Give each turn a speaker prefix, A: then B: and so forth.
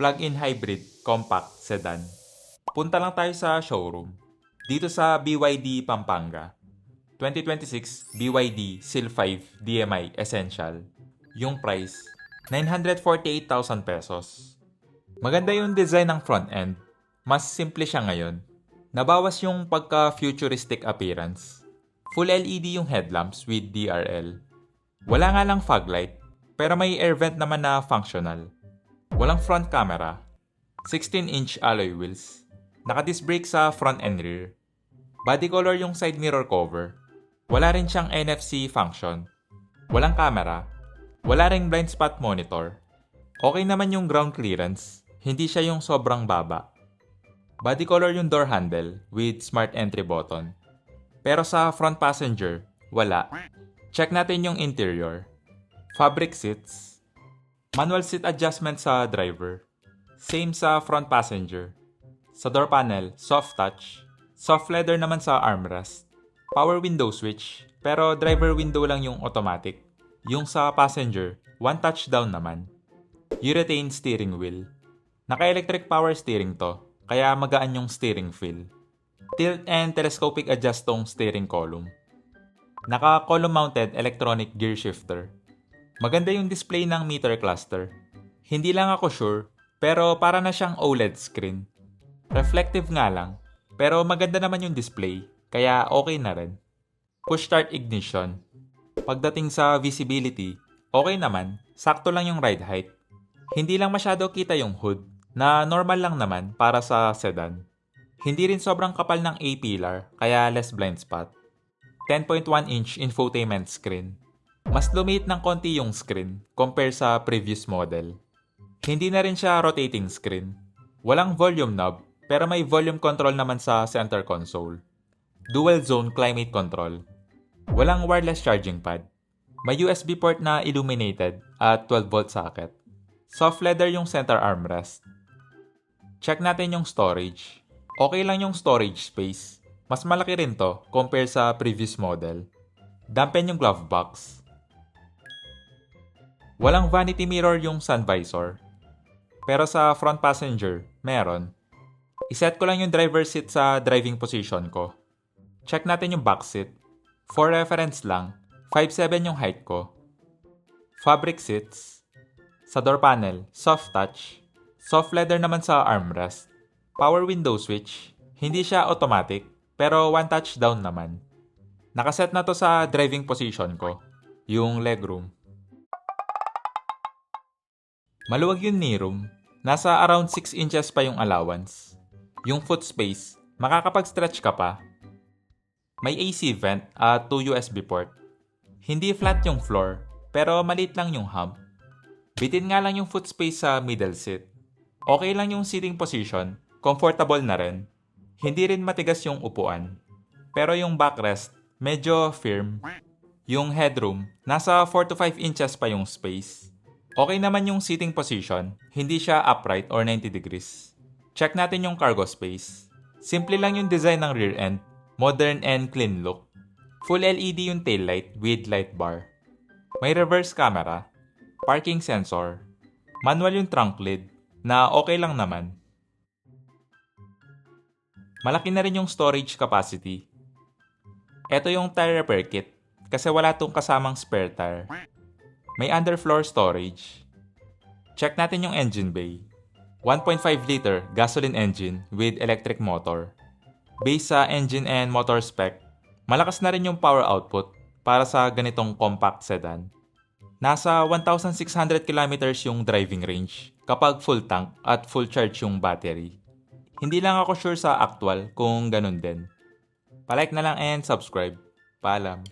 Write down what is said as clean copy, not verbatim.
A: plug-in hybrid compact sedan. Punta lang tayo sa showroom. Dito sa BYD Pampanga. 2026 BYD Seal 5 DMI Essential. Yung price, 948,000 pesos. Maganda yung design ng front end. Mas simple siya ngayon. Nabawas yung pagka-futuristic appearance. Full LED yung headlamps with DRL. Wala nga lang fog light, pero may air vent naman na functional. Walang front camera. 16-inch alloy wheels. Naka-disc brake sa front and rear. Body color yung side mirror cover. Wala rin siyang NFC function. Walang camera. Wala ring blind spot monitor. Okay naman yung ground clearance. Hindi siya yung sobrang baba. Body color yung door handle with smart entry button. Pero sa front passenger, wala. Check natin yung interior. Fabric seats. Manual seat adjustment sa driver. Same sa front passenger. Sa door panel, soft touch. Soft leather naman sa armrest. Power window switch, pero driver window lang yung automatic. Yung sa passenger, one touch down naman. Urethane steering wheel. Naka-electric power steering to, kaya magaan yung steering feel. Tilt and telescopic adjust tong steering column. Naka-column mounted electronic gear shifter. Maganda yung display ng meter cluster. Hindi lang ako sure, pero para na siyang OLED screen. Reflective nga lang, pero maganda naman yung display, kaya okay na rin. Push start ignition. Pagdating sa visibility, okay naman, sakto lang yung ride height. Hindi lang masyado kita yung hood, na normal lang naman para sa sedan. Hindi rin sobrang kapal ng A-pillar, kaya less blind spot. 10.1-inch infotainment screen. Mas lumiit ng konti yung screen compare sa previous model. Hindi na rin siya rotating screen. Walang volume knob, pero may volume control naman sa center console. Dual zone climate control. Walang wireless charging pad. May USB port na illuminated at 12-volt socket. Soft leather yung center armrest. Check natin yung storage. Okay lang yung storage space. Mas malaki rin to compare sa previous model. Dampen yung glove box. Walang vanity mirror yung sun visor. Pero sa front passenger, meron. Iset ko lang yung driver seat sa driving position ko. Check natin yung back seat. For reference lang, 5'7" yung height ko. Fabric seats. Sa door panel, soft touch. Soft leather naman sa armrest. Power window switch. Hindi siya automatic, pero one touch down naman. Nakaset na to sa driving position ko, yung legroom. Maluwag yung kneeroom. Nasa around 6 inches pa yung allowance. Yung foot space, makakapag-stretch ka pa. May AC vent at 2 USB port. Hindi flat yung floor, pero maliit lang yung hump. Bitin nga lang yung foot space sa middle seat. Okay lang yung seating position, comfortable na rin. Hindi rin matigas yung upuan. Pero yung backrest, medyo firm. Yung headroom, nasa 4 to 5 inches pa yung space. Okay naman yung seating position, hindi siya upright or 90 degrees. Check natin yung cargo space. Simple lang yung design ng rear end, modern and clean look. Full LED yung taillight with light bar. May reverse camera, parking sensor, manual yung trunk lid, na okay lang naman. Malaki na rin yung storage capacity. Ito yung tire repair kit, kasi wala tong kasamang spare tire. May underfloor storage. Check natin yung engine bay. 1.5 liter gasoline engine with electric motor. Based sa engine and motor spec, malakas na rin yung power output para sa ganitong compact sedan. Nasa 1,600 kilometers yung driving range kapag full tank at full charge yung battery. Hindi lang ako sure sa actual kung ganun din. Palike na lang and subscribe. Paalam.